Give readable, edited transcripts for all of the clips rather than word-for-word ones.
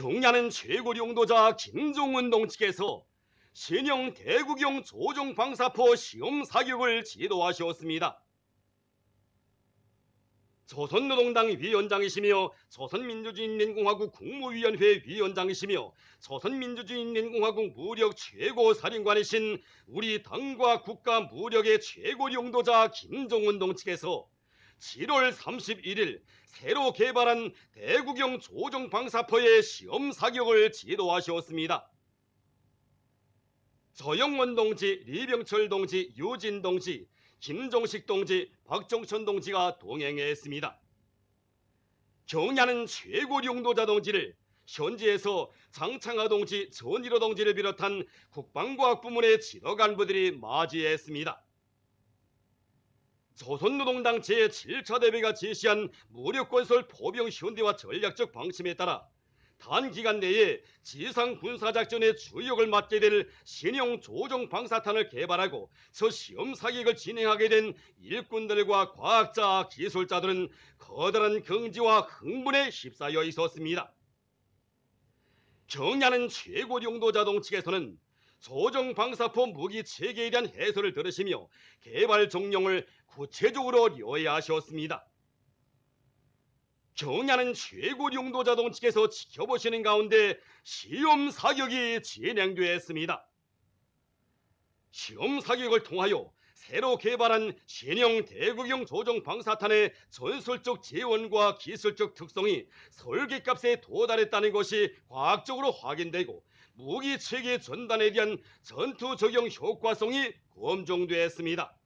경야는 최고 용도자 김종은 동측에서 신형 대구경 조종 방사포 시험 사격을 지도하셨습니다. 조선노동당 위원장이시며 조선민주주의인민공화국 국무위원회 위원장이시며 조선민주주의인민공화국 무력 최고사령관이신 우리 당과 국가 무력의 최고 용도자 김정은 동측에서 7월 31일 새로 개발한 대구경 조종 방사포의 시험 사격을 지도하셨습니다. 저영원 동지, 리병철 동지, 유진 동지, 김종식 동지, 박정천 동지가 동행했습니다. 경야는 최고 용도자 동지를 현지에서 장창하 동지, 전일호 동지를 비롯한 국방과학부문의 지도 간부들이 맞이했습니다. 조선노동당 제7차 대회가 제시한 무력건설 포병 현대화 전략적 방침에 따라 단기간 내에 지상 군사작전의 주역을 맡게 될 신형 조종 방사탄을 개발하고 저 시험 사격을 진행하게 된 일꾼들과 과학자, 기술자들은 커다란 긍지와 흥분에 휩싸여 있었습니다. 경야는 최고 용도자 동측에서는 조종 방사포 무기 체계에 대한 해설을 들으시며 개발 종령을 구체적으로 요해하셨습니다. 경야는 최고 용도자 동측에서 지켜보시는 가운데 시험 사격이 진행되었습니다. 시험 사격을 통하여 새로 개발한 신형 대구경 조종 방사탄의 전술적 재원과 기술적 특성이 설계값에 도달했다는 것이 과학적으로 확인되고 무기 체계 전단에 대한 전투 적용 효과성이 검증되었습니다.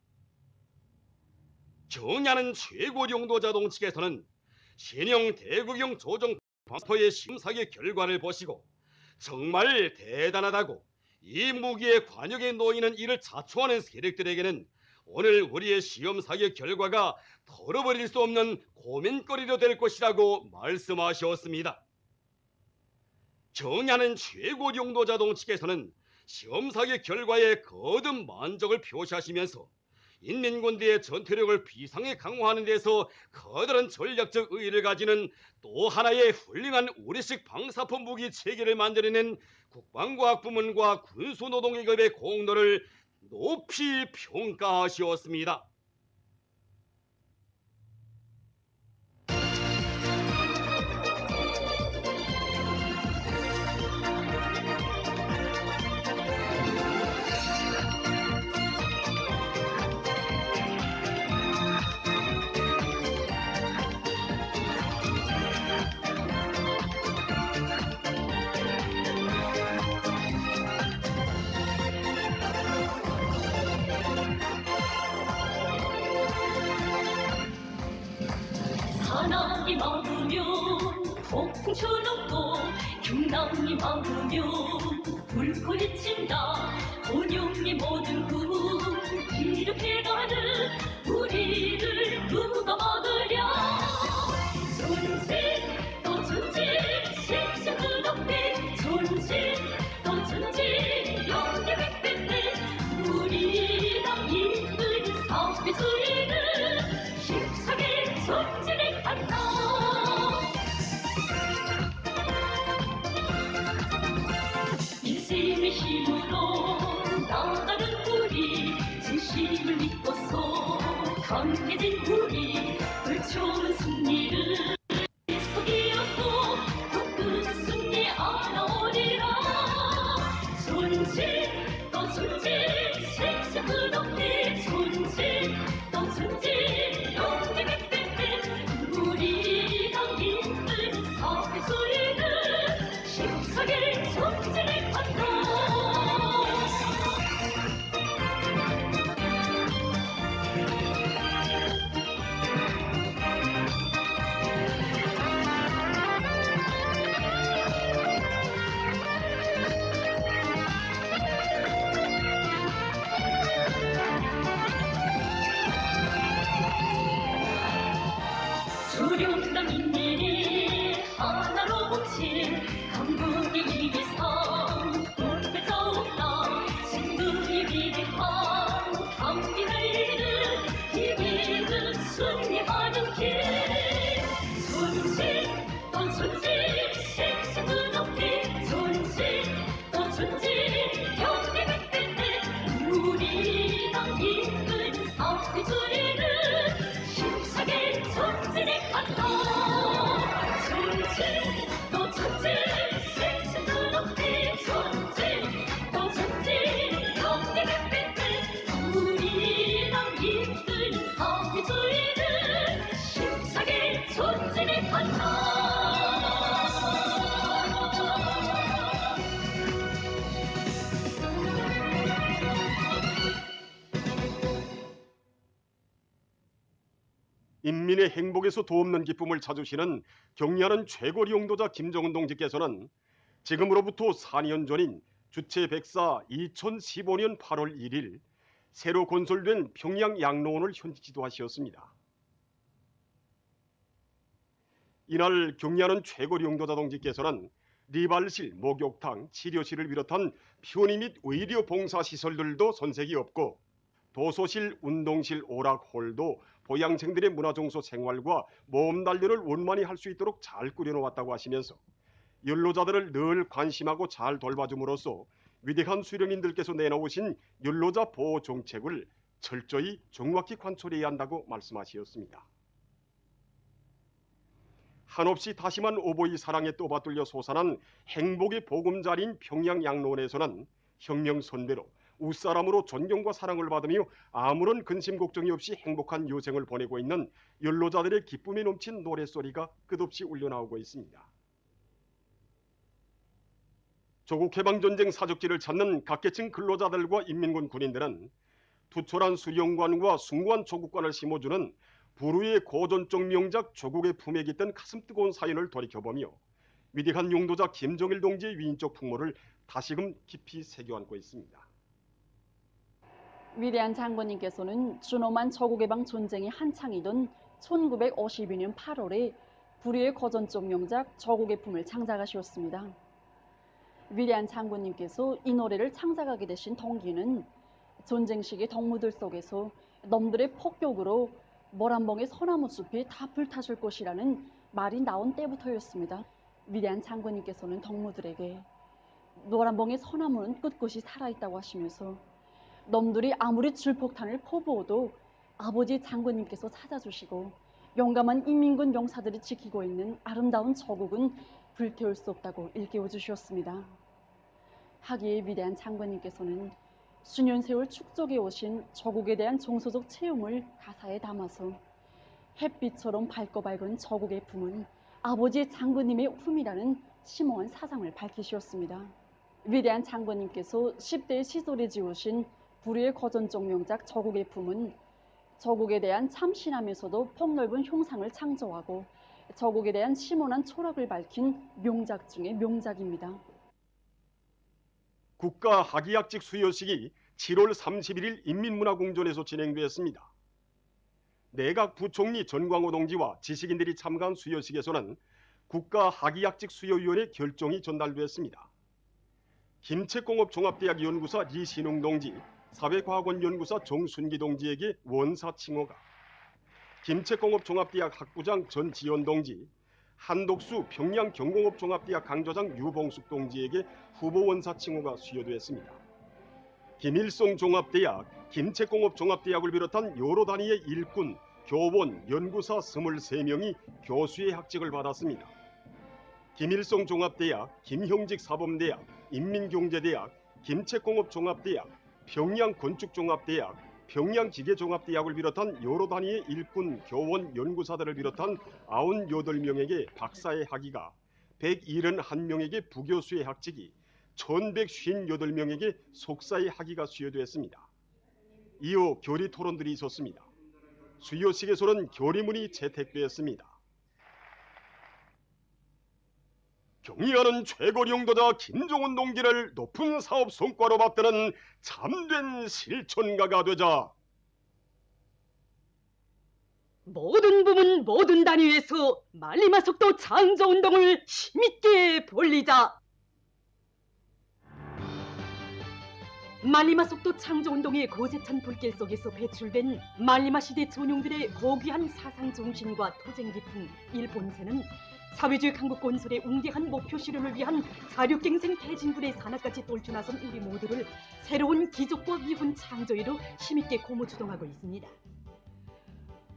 경야는 최고 용도자 동측에서는 신형 대구경 조종 방사포의 심사의 결과를 보시고 정말 대단하다고 이 무기의 관역에 놓이는 이를 자초하는 세력들에게는 오늘 우리의 시험 사격 결과가 털어버릴 수 없는 고민거리로 될 것이라고 말씀하셨습니다. 경야는 최고 용도자 동측에서는 시험 사격 결과에 거듭 만족을 표시하시면서 인민군대의 전투력을 비상에 강화하는 데서 커다란 전략적 의의를 가지는 또 하나의 훌륭한 우리식 방사포 무기 체계를 만들어낸 국방과학부문과 군수노동계급의 공로를 높이 평가하셨습니다. 사랑이 많으면 폭풍처럼 또 경랑이 많으면 불꽃이 친다. 온용의 모든 꿈 이렇게가는 우리를 누가 막으랴. 전진 또 전진 식사 끝없네. 전진 또 전진 용기 백백네. 우리랑 이끈 사업의 수위는 힘차게 전진해 간다. 인생의 힘으로 나가는 우리 진심을 믿고서 강해진 우리 불초는 승리를 속이어도 그 승리 알아오리라. 전진 또 전진 생사 끝없네. 전진 또 전진 용기 백백백. 우리랑 이끈 사회 소리는 힘차게 전진해 간다. 수령당 인민이 하나로 뭉친 강국의 이기상 꿈을 싸운다. 진국이 위대한 강기 달리는 이기는 승리하는 길. 전진 또 전진 생사 끝없네. 인민의 행복에서 도없는 기쁨을 찾으시는 경리하는 최고리 용도자 김정은 동지께서는 지금으로부터 4년 전인 주체 104 2015년 8월 1일 새로 건설된 평양 양로원을 현지 지도하셨습니다. 이날 경리하는 최고리 용도자 동지께서는 리발실, 목욕탕, 치료실을 비롯한 편의 및 의료 봉사 시설들도 손색이 없고 도서실, 운동실, 오락홀도 보양생들의 문화정서 생활과 모험 단련을 원만히 할 수 있도록 잘 꾸려놓았다고 하시면서 연로자들을 늘 관심하고 잘 돌봐줌으로써 위대한 수령님들께서 내놓으신 연로자 보호 정책을 철저히 정확히 관철해야 한다고 말씀하셨습니다. 한없이 다심한 어버이 사랑에 또받들려 솟아난 행복의 보금자리인 평양 양로원에서는 혁명선대로 웃사람으로 존경과 사랑을 받으며 아무런 근심 걱정이 없이 행복한 여생을 보내고 있는 연로자들의 기쁨에 넘친 노랫소리가 끝없이 울려나오고 있습니다. 조국 해방전쟁 사적지를 찾는 각계층 근로자들과 인민군 군인들은 투철한 수령관과 숭고한 조국관을 심어주는 불후의 고전적 명작 조국의 품에 깃든 가슴 뜨거운 사연을 돌이켜보며 위대한 용도자 김정일 동지의 위인적 풍모를 다시금 깊이 새겨안고 있습니다. 위대한 장군님께서는 준엄한 조국해방 전쟁이 한창이던 1952년 8월에 불후의 고전적 명작 조국의 품을 창작하셨습니다. 위대한 장군님께서 이 노래를 창작하게 되신 동기는 전쟁 시기 동무들 속에서 놈들의 폭격으로 모란봉의 소나무 숲이 다 불타실 것이라는 말이 나온 때부터였습니다. 위대한 장군님께서는 동무들에게 모란봉의 소나무는 끝끝이 살아있다고 하시면서 놈들이 아무리 줄폭탄을 퍼부어도 아버지 장군님께서 찾아주시고 용감한 인민군 용사들이 지키고 있는 아름다운 조국은 불태울 수 없다고 일깨워 주셨습니다. 하기에 위대한 장군님께서는 수년 세월 축적해 오신 조국에 대한 정서적 체험을 가사에 담아서 햇빛처럼 밝고 밝은 조국의 품은 아버지 장군님의 품이라는 심오한 사상을 밝히셨습니다. 위대한 장군님께서 10대의 시절에 지으신 불후의 고전적 명작 조국의 품은 조국에 대한 참신하면서도 폭넓은 형상을 창조하고 조국에 대한 심오한 철학을 밝힌 명작 중의 명작입니다. 국가 학위학직 수여식이 7월 31일 인민문화궁전에서 진행되었습니다. 내각 부총리 전광호 동지와 지식인들이 참가한 수여식에서는 국가 학위학직 수여위원회 결정이 전달되었습니다. 김책공업종합대학 연구사 리신웅 동지, 사회과학원연구사 정순기 동지에게 원사 칭호가, 김책공업종합대학 학부장 전지연 동지, 한독수 평양경공업종합대학 강좌장 유봉숙 동지에게 후보 원사 칭호가 수여되었습니다. 김일성 종합대학, 김책공업종합대학을 비롯한 여러 단위의 일꾼, 교원, 연구사 23명이 교수의 학직을 받았습니다. 김일성 종합대학, 김형직 사범대학, 인민경제대학, 김책공업종합대학, 평양건축종합대학, 평양기계종합대학을 비롯한 여러 단위의 일꾼, 교원, 연구사들을 비롯한 98명에게 박사의 학위가, 171명에게 부교수의 학직이, 1158명에게 석사의 학위가 수여되었습니다. 이어 결의 토론들이 있었습니다. 수여식에서는 결의문이 채택되었습니다. 경의하는 최고리 용도자 김정은 동지를 높은 사업 성과로 받드는 참된 실천가가 되자 모든 부문 모든 단위에서 만리마속도 창조운동을 힘있게 벌리자. 만리마속도 창조운동의 고세찬 불길 속에서 배출된 만리마 시대 전용들의 고귀한 사상 정신과 토쟁 깊은 일본세는 사회주의 강국 건설의 웅대한 목표 실현을 위한 자력갱생 대진군의 산악까지 떨쳐나선 우리 모두를 새로운 기적과 위훈 창조에로 힘있게 고무주동하고 있습니다.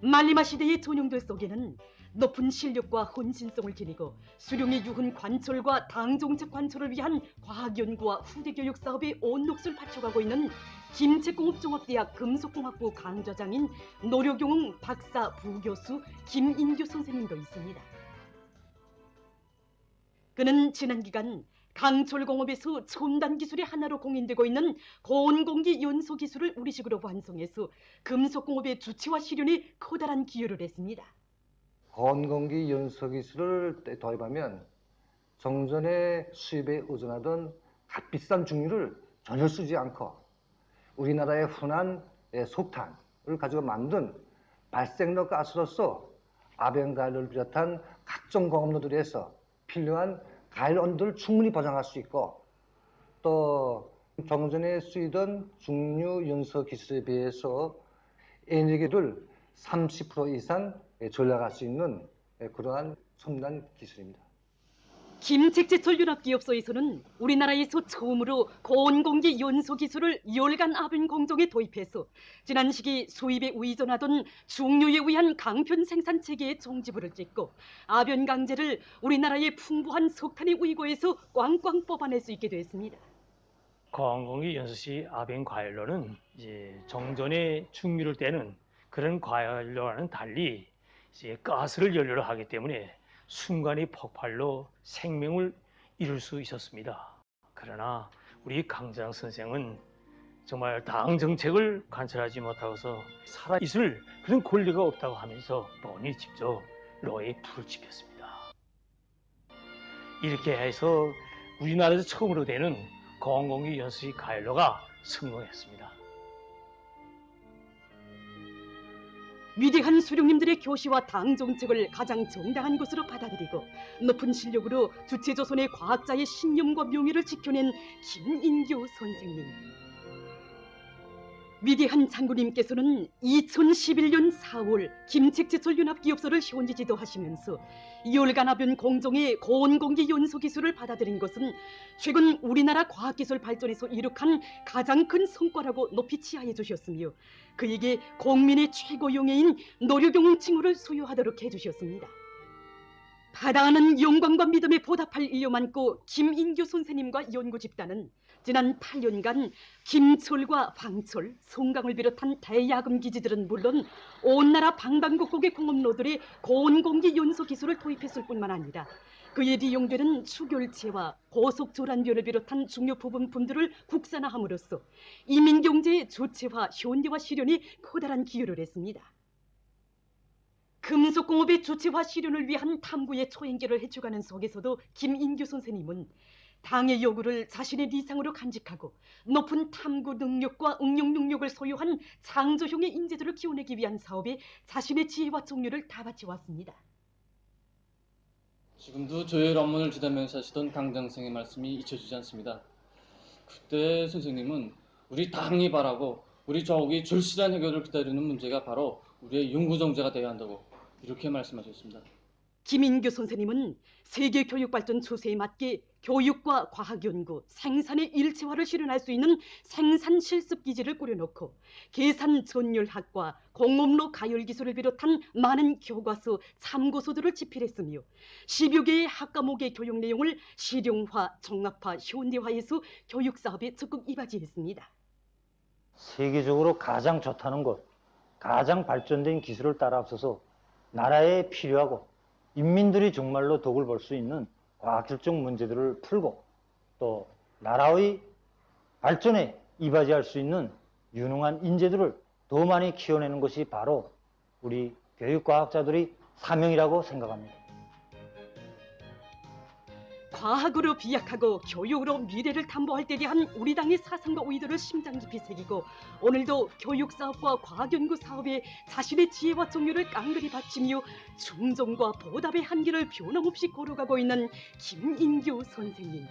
만리마 시대의 전용들 속에는 높은 실력과 헌신성을 지니고 수령의 유훈 관철과 당정책 관철을 위한 과학연구와 후대교육 사업에 온 몫을 바쳐가고 있는 김책공업종합대학 금속공학부 강좌장인 노력용 박사 부교수 김인규 선생님도 있습니다. 그는 지난 기간 강철공업에서 첨단 기술의 하나로 공인되고 있는 고온공기 연소 기술을 우리식으로 완성해서 금속공업의 주체화 실현에 커다란 기여를 했습니다. 고온공기 연소 기술을 도입하면 정전의 수입에 의존하던 값비싼 중유를 전혀 쓰지 않고 우리나라의 흔한 석탄을 가지고 만든 발생로 가스로서 아벤가일을 비롯한 각종 공업로들에서 필요한 가일 온도를 충분히 보장할 수 있고 또 정전에 쓰이던 중유 연소 기술에 비해서 에너지를 30% 이상 절약할 수 있는 그러한 첨단 기술입니다. 김책제철연합기업소에서는 우리나라에서 처음으로 고온공기 연소 기술을 열간 아벤 공정에 도입해서 지난 시기 수입에 의존하던 중유에 의한 강편 생산 체계의 종지부를 찍고 아벤 강제를 우리나라의 풍부한 석탄의 의거에서 꽝꽝 뽑아낼 수 있게 됐습니다. 고온공기 연소 시 아벤 과열로는 이제 정전에 중유를 떼는 그런 과열로와는 달리 이제 가스를 연료로 하기 때문에 순간의 폭발로 생명을 잃을 수 있었습니다. 그러나 우리 강장 선생은 정말 당 정책을 관철하지 못하고서 살아있을 그런 권리가 없다고 하면서 본인이 직접 로에 불을 지폈습니다. 이렇게 해서 우리나라에서 처음으로 되는 고온공기 연소시 가열로가 성공했습니다. 위대한 수령님들의 교시와 당 정책을 가장 정당한 것으로 받아들이고 높은 실력으로 주체조선의 과학자의 신념과 명예를 지켜낸 김인교 선생님. 위대한 장군님께서는 2011년 4월 김책제철연합기업소를 현지 지도하시면서 열간아변 공정의 고온공기 연소 기술을 받아들인 것은 최근 우리나라 과학기술 발전에서 이룩한 가장 큰 성과라고 높이 치하해 주셨으며 그에게 국민의 최고 영예인 노류경 칭호를 수여하도록 해주셨습니다. 바다하는 영광과 믿음에 보답할 일념 안고 김인교 선생님과 연구 집단은 지난 8년간 김철과 방철, 송강을 비롯한 대야금 기지들은 물론 온 나라 방방곡곡의 공업로들의 고온공기 연소 기술을 도입했을 뿐만 아니라 그에 이용되는 추결체와 고속조란비를 비롯한 중요 부분품들을 국산화함으로써 이민경제의 조체화, 현대화 실현에 커다란 기여를 했습니다. 금속공업의 조체화 실현을 위한 탐구의 초행기를 해주가는 속에서도 김인교 선생님은 당의 요구를 자신의理想으로 간직하고 높은 탐구 능력과 응용 능력을 소유한 창조형의 인재들을 키워내기 위한 사업에 자신의 지혜와 정열을 다 바쳐왔습니다. 지금도 조율 업무를 주담면서 하시던 강장생의 말씀이 잊혀지지 않습니다. 그때 선생님은 우리 당이 바라고 우리 조국이 절실한 해결을 기다리는 문제가 바로 우리의 연구정제가 되어야 한다고 이렇게 말씀하셨습니다. 김인교 선생님은 세계 교육 발전 추세에 맞게 교육과 과학연구, 생산의 일체화를 실현할 수 있는 생산 실습 기지를 꾸려놓고 계산 전열학과 공업로 가열 기술을 비롯한 많은 교과서, 참고서들을 집필했으며 10여 개의 학과목의 교육 내용을 실용화, 종합화, 현대화해서 교육 사업에 적극 이바지했습니다. 세계적으로 가장 좋다는 것, 가장 발전된 기술을 따라잡아서 나라에 필요하고 인민들이 정말로 덕을 볼 수 있는 과학기술적 문제들을 풀고 또 나라의 발전에 이바지할 수 있는 유능한 인재들을 더 많이 키워내는 것이 바로 우리 교육과학자들의 사명이라고 생각합니다. 과학으로 비약하고 교육으로 미래를 탐보할 때 대한 우리 당의 사상과 의도를 심장 깊이 새기고 오늘도 교육사업과 과학연구 사업에 자신의 지혜와 정열을 깡그리 바치며 충정과 보답의 한계를 변함없이 걸어가고 있는 김인교 선생님.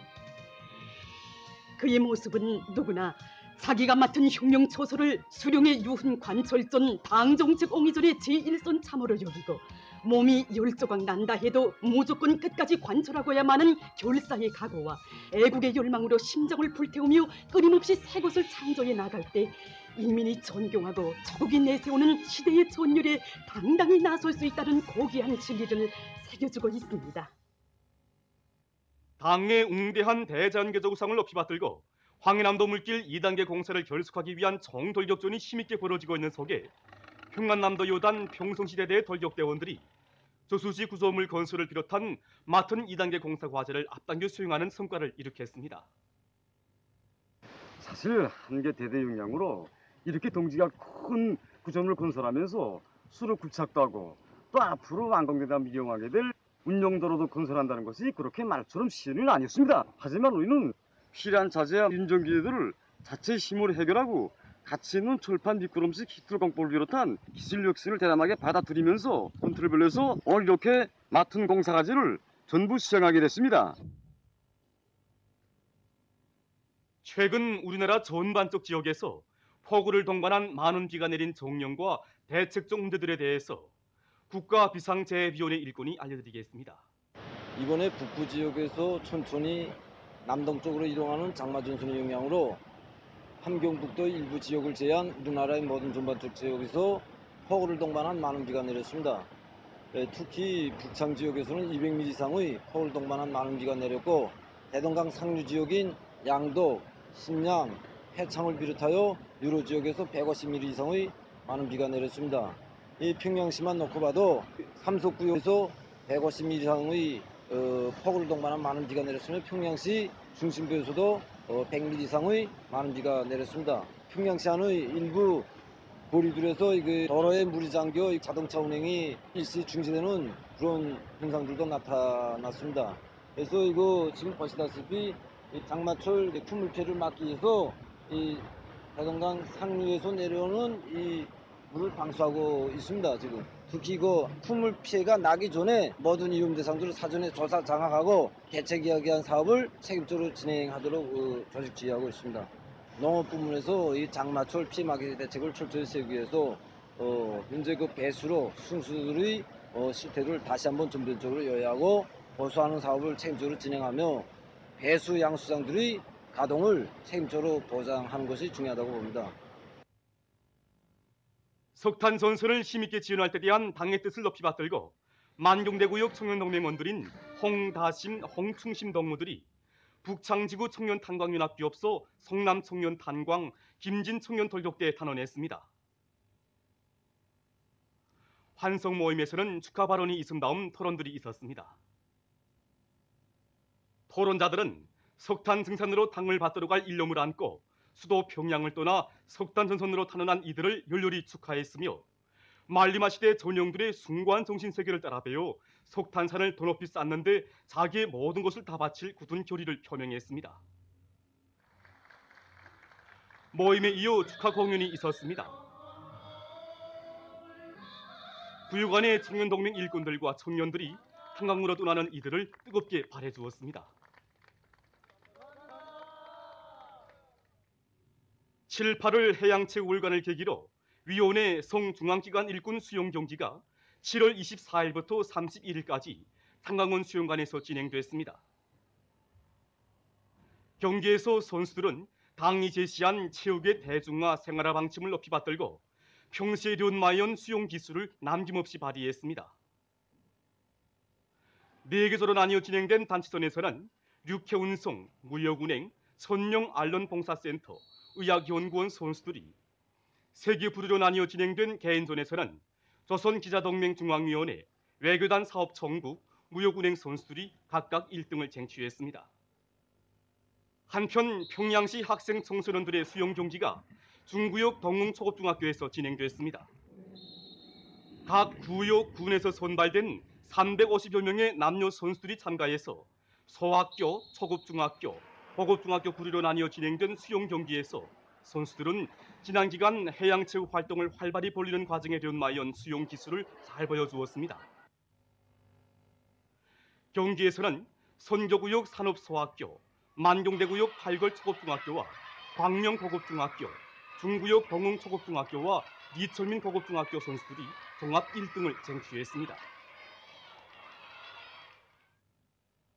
그의 모습은 누구나 자기가 맡은 혁명 처소를 수령의 유훈 관철전 당정책 옹이전의 제1선 참호로 여기고 몸이 10조각 난다 해도 무조건 끝까지 관철하고야만은 결사의 각오와 애국의 열망으로 심장을 불태우며 끊임없이 새 것을 창조해 나갈 때 인민이 존경하고 조국이 내세우는 시대의 전율에 당당히 나설 수 있다는 고귀한 진리를 새겨주고 있습니다. 당의 웅대한 대장개적 우상을 높이 받들고 황해남도 물길 2단계 공사를 결속하기 위한 정돌격전이 힘있게 벌어지고 있는 속에 평안남도 요단 평성시대대의 돌격대원들이 조수지 구조물 건설을 비롯한 맡은 2단계 공사 과제를 앞당겨 수행하는 성과를 이룩했습니다. 사실 한 개 대대 용량으로 이렇게 동지가 큰 구조물 건설하면서 수로 굴착도 하고 또 앞으로 완공되다 이용하게 될 운용도로도 건설한다는 것이 그렇게 말처럼 쉬운 일은 아니었습니다. 하지만 우리는 필요한 자재와 인정기계들을 자체의 힘으로 해결하고 가치 있는 철판 미끄럼식 히틀 공법을 비롯한 기술 혁신을 대담하게 받아들이면서 컨트롤별로에서 오늘 이렇게 맡은 공사 과제를 전부 수행하게 됐습니다. 최근 우리나라 전반적 지역에서 폭우를 동반한 많은 비가 내린 정령과 대책적 문제들에 대해서 국가 비상재해위원회 일꾼이 알려드리겠습니다. 이번에 북부 지역에서 천천히 남동쪽으로 이동하는 장마전선의 영향으로 함경북도 일부 지역을 제한 우리나라의 모든 전반적 지역에서 폭우를 동반한 많은 비가 내렸습니다. 특히 북창 지역에서는 200mm 이상의 폭우를 동반한 많은 비가 내렸고 대동강 상류 지역인 양덕, 신양, 해창을 비롯하여 유로 지역에서 150mm 이상의 많은 비가 내렸습니다. 이 평양시만 놓고 봐도 삼속구역에서 150mm 이상의 폭우를 동반한 많은 비가 내렸으며 평양시 중심부에서도 100mm 이상의 많은 비가 내렸습니다. 평양시 안의 일부 거리들에서 도로에 물이 잠겨 자동차 운행이 일시 중지되는 그런 현상들도 나타났습니다. 그래서 이거 지금 보시다시피 장마철 큰 피해를 막기 위해서 이 대동강 상류에서 내려오는 이 물을 방수하고 있습니다. 지금 특히 큰 피해가 나기 전에 모든 위험 대상들을 사전에 조사 장악하고 대책 이야기한 사업을 책임적으로 진행하도록 조직 지휘하고 있습니다. 농업 부문에서 이 장마철 피해 막기 대책을 철저히 세우기 위해서 현재 배수로 순수의 실태를 다시 한번 점진적으로 요약하고 보수하는 사업을 책임적으로 진행하며 배수 양수장들의 가동을 책임적으로 보장하는 것이 중요하다고 봅니다. 석탄 전선을 힘있게 지원할 때 대한 당의 뜻을 높이 받들고 만경대구역 청년동맹원들인 홍다심, 홍충심 동무들이 북창지구 청년탄광연합기업소 성남청년탄광, 김진청년돌격대에 단원했습니다. 환성 모임에서는 축하 발언이 있은 다음 토론들이 있었습니다. 토론자들은 석탄 증산으로 당을 받들어 갈 일념을 안고 수도 평양을 떠나 석탄 전선으로 탄원한 이들을 열렬히 축하했으며 말리마 시대 전령들의 숭고한 정신 세계를 따라 배워 석탄산을 더 높이 쌓는데 자기의 모든 것을 다 바칠 굳은 결의를 표명했습니다. 모임에 이어 축하 공연이 있었습니다. 구역안의 청년동맹 일꾼들과 청년들이 한강으로 떠나는 이들을 뜨겁게 발해주었습니다. 7, 8월 해양체육월간을 계기로 위원회 성중앙기관 일꾼 수영 경기가 7월 24일부터 31일까지 한강원 수영관에서 진행됐습니다. 경기에서 선수들은 당이 제시한 체육의 대중화 생활화 방침을 높이 받들고 평시에 련마연 수영 기술을 남김없이 발휘했습니다. 4개조로 나뉘어 진행된 단체전에서는 육해운송, 무역운행, 선영 알론봉사센터, 의학연구원 선수들이 3개 부류로 나뉘어 진행된 개인전에서는 조선기자동맹 중앙위원회, 외교단 사업총국, 무역운행 선수들이 각각 1등을 쟁취했습니다. 한편 평양시 학생 청소년들의 수영 경기가 중구역 동흥초급중학교에서 진행됐습니다. 각 구역, 군에서 선발된 350여 명의 남녀 선수들이 참가해서 소학교, 초급중학교, 고급중학교 부류로 나뉘어 진행된 수영 경기에서 선수들은 지난 기간 해양체육 활동을 활발히 벌이는 과정에 련마연 수영 기술을 잘 보여주었습니다. 경기에서는 선교구역 산업소학교, 만경대구역 8걸 초급중학교와 광명 고급중학교, 중구역 동흥 초급중학교와 이철민 고급중학교 선수들이 종합 1등을 쟁취했습니다.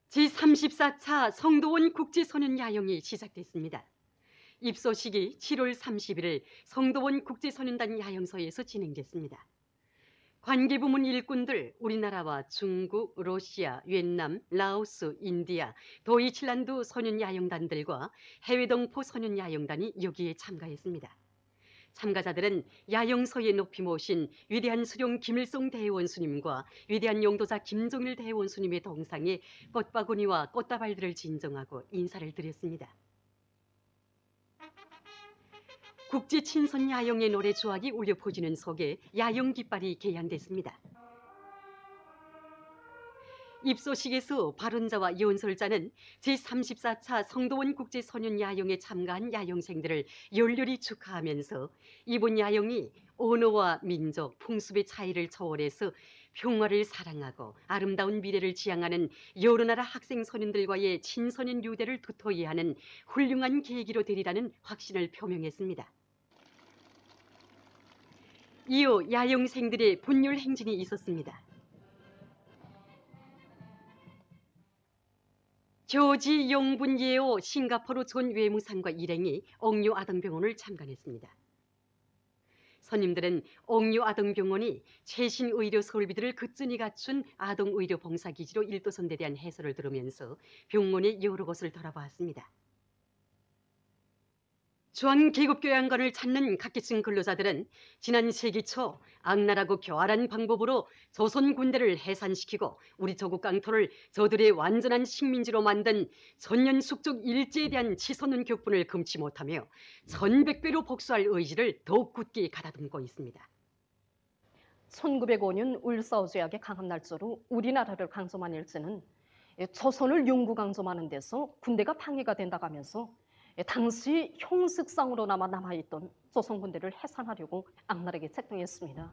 제34차 성도원 국제소년야영이 시작됐습니다. 입소식이 7월 31일 성도원 국제소년단 야영소에서 진행됐습니다. 관계부문 일꾼들 우리나라와 중국, 러시아,越南, 라오스, 인디아, 도이칠란드 소년야영단들과 해외 동포 소년야영단이 여기에 참가했습니다. 참가자들은 야영서에 높이 모신 위대한 수령 김일성 대의원 스님과 위대한 용도자 김종일 대의원 스님의 동상에 꽃바구니와 꽃다발들을 진정하고 인사를 드렸습니다. 국제 친선 야영의 노래 조악이 울려 퍼지는 속에 야영 깃발이 개양됐습니다. 입소식에서 발언자와 연설자는 제34차 성도원 국제소년야영에 참가한 야영생들을 열렬히 축하하면서 이번 야영이 언어와 민족, 풍습의 차이를 초월해서 평화를 사랑하고 아름다운 미래를 지향하는 여러 나라 학생 소년들과의 친소년 유대를 두터이 하는 훌륭한 계기로 되리라는 확신을 표명했습니다. 이어 야영생들의 분열 행진이 있었습니다. 조지 용분 예오 싱가포르 전 외무상과 일행이 옥류 아동병원을 참관했습니다. 선임들은 옥류 아동병원이 최신 의료 설비들을 그전히 갖춘 아동의료 봉사기지로 일도선에 대한 해설을 들으면서 병원의 여러 곳을 돌아보았습니다. 중앙계급교양관을 찾는 각계층 근로자들은 지난 세기 초 악랄하고 교활한 방법으로 조선 군대를 해산시키고 우리 조국 강토를 저들의 완전한 식민지로 만든 전년 숙적 일제에 대한 치솟는 격분을 금치 못하며 1100배로 복수할 의지를 더욱 굳게 가다듬고 있습니다. 1905년 울사오제약의 강한 날조로 우리나라를 강점한 일제는 조선을 영구 강점하는 데서 군대가 방해가 된다고 하면서 당시 형식상으로나마 남아있던 조선군대를 해산하려고 악랄하게 책동했습니다.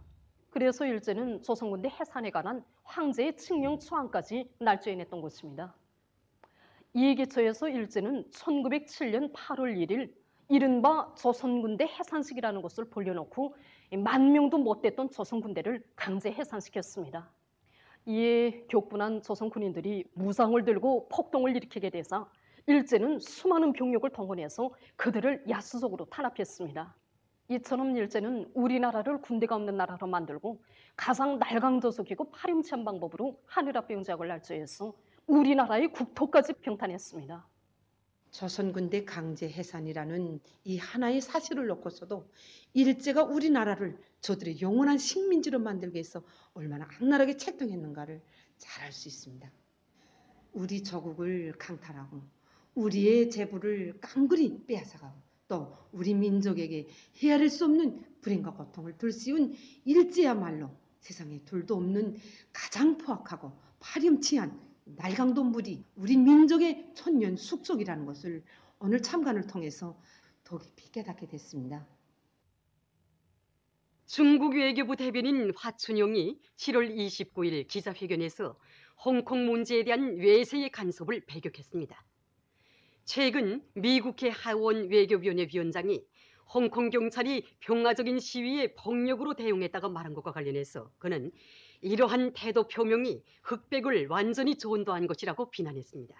그래서 일제는 조선군대 해산에 관한 황제의 칙령 초안까지 날조해냈던 것입니다. 이에 기초해서 일제는 1907년 8월 1일 이른바 조선군대 해산식이라는 것을 벌려놓고 10,000명도 못 됐던 조선군대를 강제 해산시켰습니다. 이에 격분한 조선 군인들이 무장을 들고 폭동을 일으키게 돼서 일제는 수많은 병력을 동원해서 그들을 야수적으로 탄압했습니다. 이처럼 일제는 우리나라를 군대가 없는 나라로 만들고 가장 날강도적이고 파렴치한 방법으로 한일합병작을 날조해서 우리나라의 국토까지 평탄했습니다. 조선군대 강제 해산이라는 이 하나의 사실을 놓고서도 일제가 우리나라를 저들의 영원한 식민지로 만들기 위해서 얼마나 악랄하게 책동했는가를 잘 알 수 있습니다. 우리 조국을 강탈하고 우리의 재부를 깡그리 빼앗아가고 또 우리 민족에게 헤아릴 수 없는 불행과 고통을 들씌운 일제야말로 세상에 둘도 없는 가장 포악하고 파렴치한 날강도 무리 우리 민족의 천년 숙적이라는 것을 오늘 참관을 통해서 더 깊이 깨닫게 됐습니다. 중국 외교부 대변인 화춘용이 7월 29일 기자회견에서 홍콩 문제에 대한 외세의 간섭을 배격했습니다. 최근 미국의 하원 외교위원회 위원장이 홍콩 경찰이 평화적인 시위에 폭력으로 대응했다고 말한 것과 관련해서 그는 이러한 태도 표명이 흑백을 완전히 조언도한 것이라고 비난했습니다.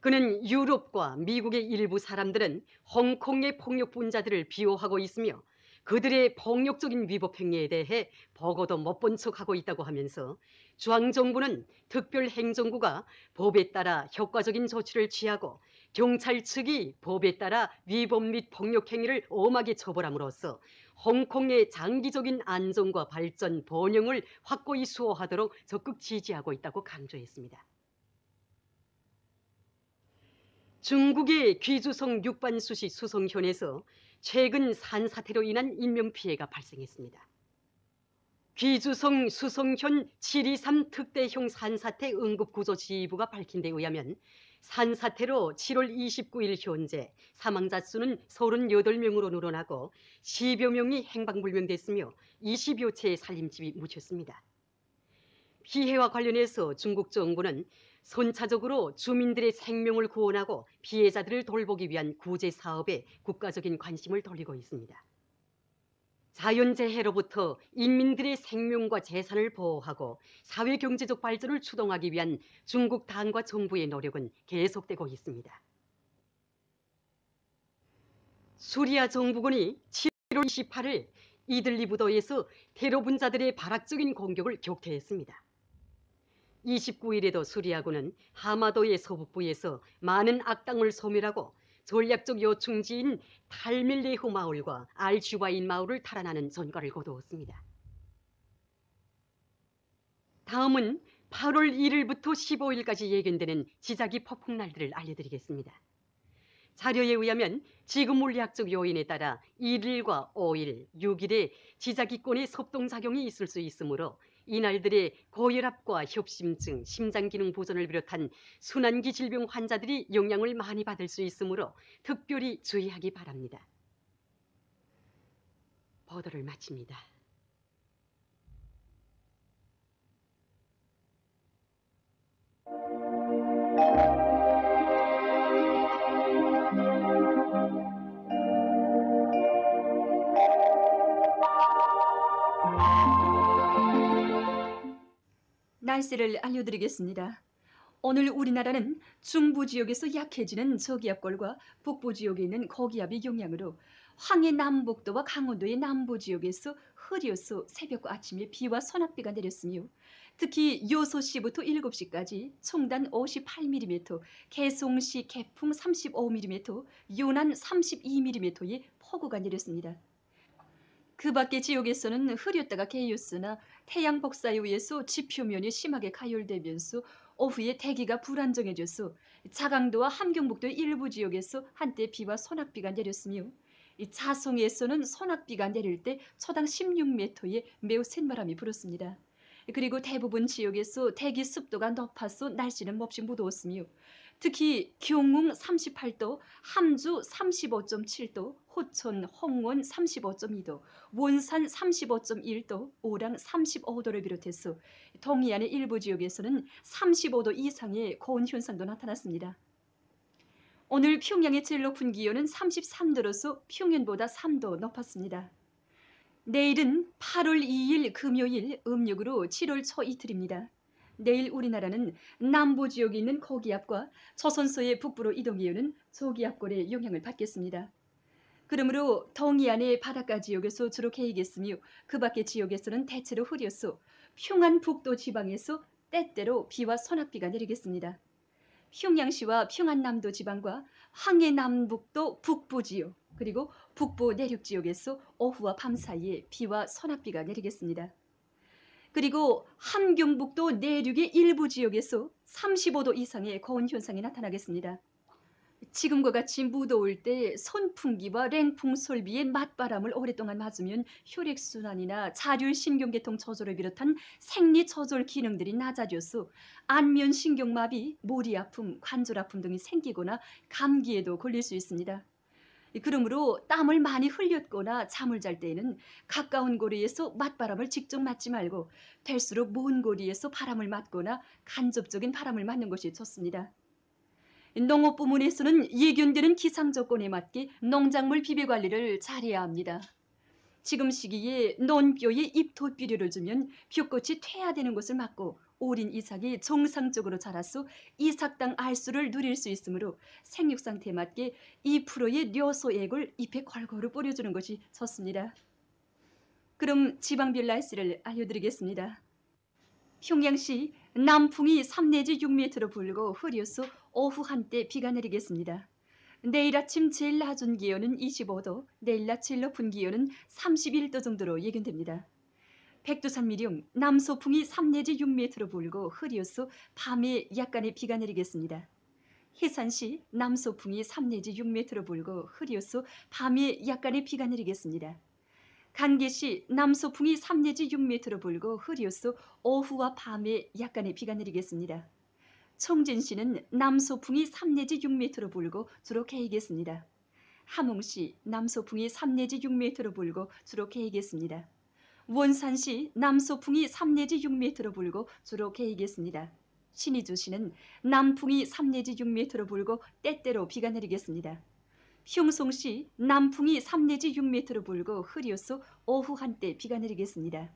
그는 유럽과 미국의 일부 사람들은 홍콩의 폭력분자들을 비호하고 있으며 그들의 폭력적인 위법 행위에 대해 보고도 못 본 척하고 있다고 하면서 중앙정부는 특별행정구가 법에 따라 효과적인 조치를 취하고 경찰 측이 법에 따라 위법 및 폭력 행위를 엄하게 처벌함으로써 홍콩의 장기적인 안정과 발전, 번영을 확고히 수호하도록 적극 지지하고 있다고 강조했습니다. 중국의 귀주성 육반수시 수송현에서 최근 산사태로 인한 인명피해가 발생했습니다. 귀주성 수송현 723 특대형 산사태 응급구조지휘부가 밝힌 데 의하면 산사태로 7월 29일 현재 사망자 수는 38명으로 늘어나고 10여 명이 행방불명됐으며 20여 채의 살림집이 묻혔습니다. 피해와 관련해서 중국 정부는 선차적으로 주민들의 생명을 구원하고 피해자들을 돌보기 위한 구제 사업에 국가적인 관심을 돌리고 있습니다. 자연재해로부터 인민들의 생명과 재산을 보호하고 사회경제적 발전을 추동하기 위한 중국 당과 정부의 노력은 계속되고 있습니다. 수리아 정부군이 7월 28일 이들리 부도에서 테러 분자들의 발악적인 공격을 격퇴했습니다. 29일에도 수리아군은 하마도의 서북부에서 많은 악당을 소멸하고 전략적 요충지인 탈밀레호 마을과 알슈바인 마을을 탈환하는 전과를 거두었습니다. 다음은 8월 1일부터 15일까지 예견되는 지자기 폭풍날들을 알려드리겠습니다. 자료에 의하면 지구 물리학적 요인에 따라 1일과 5일, 6일에 지자기권의 섭동작용이 있을 수 있으므로 이날들의 고혈압과 협심증, 심장기능 보존을 비롯한 순환기 질병 환자들이 영향을 많이 받을 수 있으므로 특별히 주의하기 바랍니다. 보도를 마칩니다. 날씨를 알려드리겠습니다. 오늘 우리나라는 중부 지역에서 약해지는 저기압골과 북부 지역에 있는 고기압의 영향으로 황해 남북도와 강원도의 남부 지역에서 흐려서 새벽과 아침에 비와 소낙비가 내렸으며 특히 요소시부터 7시까지 총단 58mm, 개송시 개풍 35mm, 요난 32mm의 폭우가 내렸습니다. 그 밖의 지역에서는 흐렸다가 개였으나 태양 복사에 의해서 지표면이 심하게 가열되면서 오후에 대기가 불안정해져서 자강도와 함경북도의 일부 지역에서 한때 비와 소낙비가 내렸으며 자송에서는 소낙비가 내릴 때 초당 16m의 매우 센 바람이 불었습니다. 그리고 대부분 지역에서 대기 습도가 높아서 날씨는 몹시 무더웠으며 특히 경웅 38도, 함주 35.7도, 호천, 홍원 35.2도, 원산 35.1도, 오랑 35도를 비롯해서 동해안의 일부 지역에서는 35도 이상의 고온 현상도 나타났습니다. 오늘 평양의 제일 높은 기온은 33도로서 평년보다 3도 높았습니다. 내일은 8월 2일 금요일 음력으로 7월 초 이틀입니다. 내일 우리나라는 남부 지역에 있는 고기압과 조선소의 북부로 이동해오는 저기압골의 영향을 받겠습니다. 그러므로 동해안의 바닷가 지역에서 주로 개이겠으며 그 밖의 지역에서는 대체로 흐려서 평안북도 지방에서 때때로 비와 소낙비가 내리겠습니다. 평양시와 평안남도 지방과 황해남북도 북부 지역 그리고 북부 내륙 지역에서 오후와 밤 사이에 비와 소낙비가 내리겠습니다. 그리고 함경북도 내륙의 일부 지역에서 35도 이상의 고온 현상이 나타나겠습니다. 지금과 같이 무더울 때 선풍기와 랭풍 설비의 맞바람을 오랫동안 맞으면 혈액순환이나 자율신경계통 저절을 비롯한 생리저절 기능들이 낮아져서 안면신경마비, 머리아픔, 관절아픔 등이 생기거나 감기에도 걸릴 수 있습니다. 그러므로 땀을 많이 흘렸거나 잠을 잘 때에는 가까운 거리에서 맞바람을 직접 맞지 말고 될수록 먼 거리에서 바람을 맞거나 간접적인 바람을 맞는 것이 좋습니다. 농업 부문에서는 예견되는 기상 조건에 맞게 농작물 비배 관리를 잘해야 합니다. 지금 시기에 논뼈에 잎토비료를 주면 벼꽃이 퇴화되는 것을 막고 오린 이삭이 정상적으로 자라서 이삭당 알수를 누릴 수 있으므로 생육 상태에 맞게 2%의 뇨소액을 잎에 골고루 뿌려주는 것이 좋습니다. 그럼 지방별 날씨를 알려드리겠습니다. 평양시 남풍이 3 내지 6m로 불고 흐려서 오후 한때 비가 내리겠습니다. 내일 아침 제일 낮은 기온은 25도, 내일 낮 제일 높은 기온은 31도 정도로 예견됩니다. 백두산 미령 남소풍이 3 내지 6m로 불고 흐려서 밤에 약간의 비가 내리겠습니다. 해산시 남소풍이 3 내지 6m로 불고 흐려서 밤에 약간의 비가 내리겠습니다. 간계시 남소풍이 3 내지 6m로 불고 흐려서 오후와 밤에 약간의 비가 내리겠습니다. 청진시는 남소풍이 3 내지 6m로 불고 주로 개이겠습니다. 함흥시 남소풍이 3 내지 6m로 불고 주로 개이겠습니다. 원산시 남소풍이 3 내지 6m로 불고 주로 개이겠습니다. 신의주시는 남풍이 3 내지 6m로 불고 때때로 비가 내리겠습니다. 평송시 남풍이 3 내지 6m로 불고 흐려서 오후 한때 비가 내리겠습니다.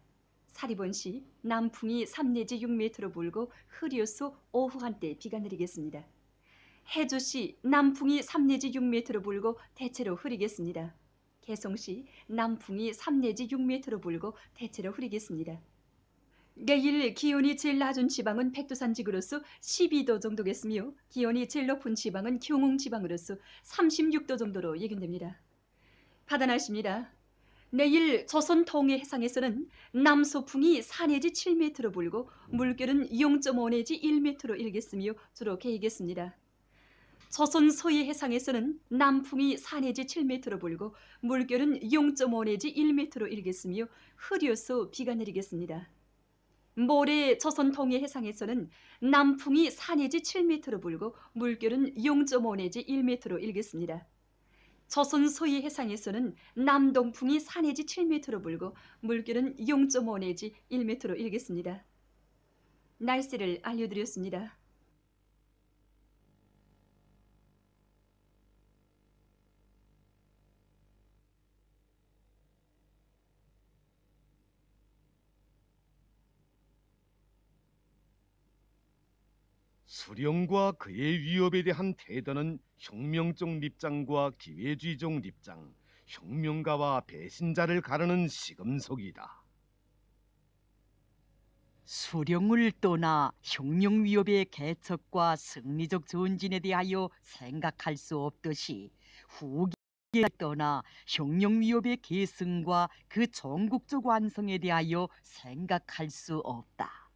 사리본시 남풍이 3 내지 6m로 불고 흐려서 오후 한때 비가 내리겠습니다. 해주시 남풍이 3 내지 6m로 불고 대체로 흐리겠습니다. 개성시 남풍이 3 내지 6m로 불고 대체로 흐리겠습니다. 내일 기온이 제일 낮은 지방은 백두산 지구로서 12도 정도겠으며 기온이 제일 높은 지방은 경흥 지방으로서 36도 정도로 예견됩니다. 바다 날씨입니다. 내일 조선 동해 해상에서는 남소풍이 4 내지 7m로 불고 물결은 0.5 내지 1m로 일겠으며 주로 개이겠습니다. 조선 서해 해상에서는 남풍이 4 내지 7m로 불고 물결은 0.5 내지 1m로 일겠으며 흐려서 비가 내리겠습니다. 모레 조선 동해 해상에서는 남풍이 4 내지 7m로 불고 물결은 0.5 내지 1m로 일겠습니다. 조선 서해 해상에서는 남동풍이 4 내지 7m로 불고 물결은 0.5 내지 1m로 일겠습니다. 날씨를 알려드렸습니다. 수령과 그의 위협에 대한 태도는 혁명적 입장과 기회주의적 입장, 혁명가와 배신자를 가르는 시금석이다. 수령을 떠나 혁명 위협의 개척과 승리적 전진에 대하여 생각할 수 없듯이 후기를 떠나 혁명 위협의 계승과 그 전국적 완성에 대하여 생각할 수 없다.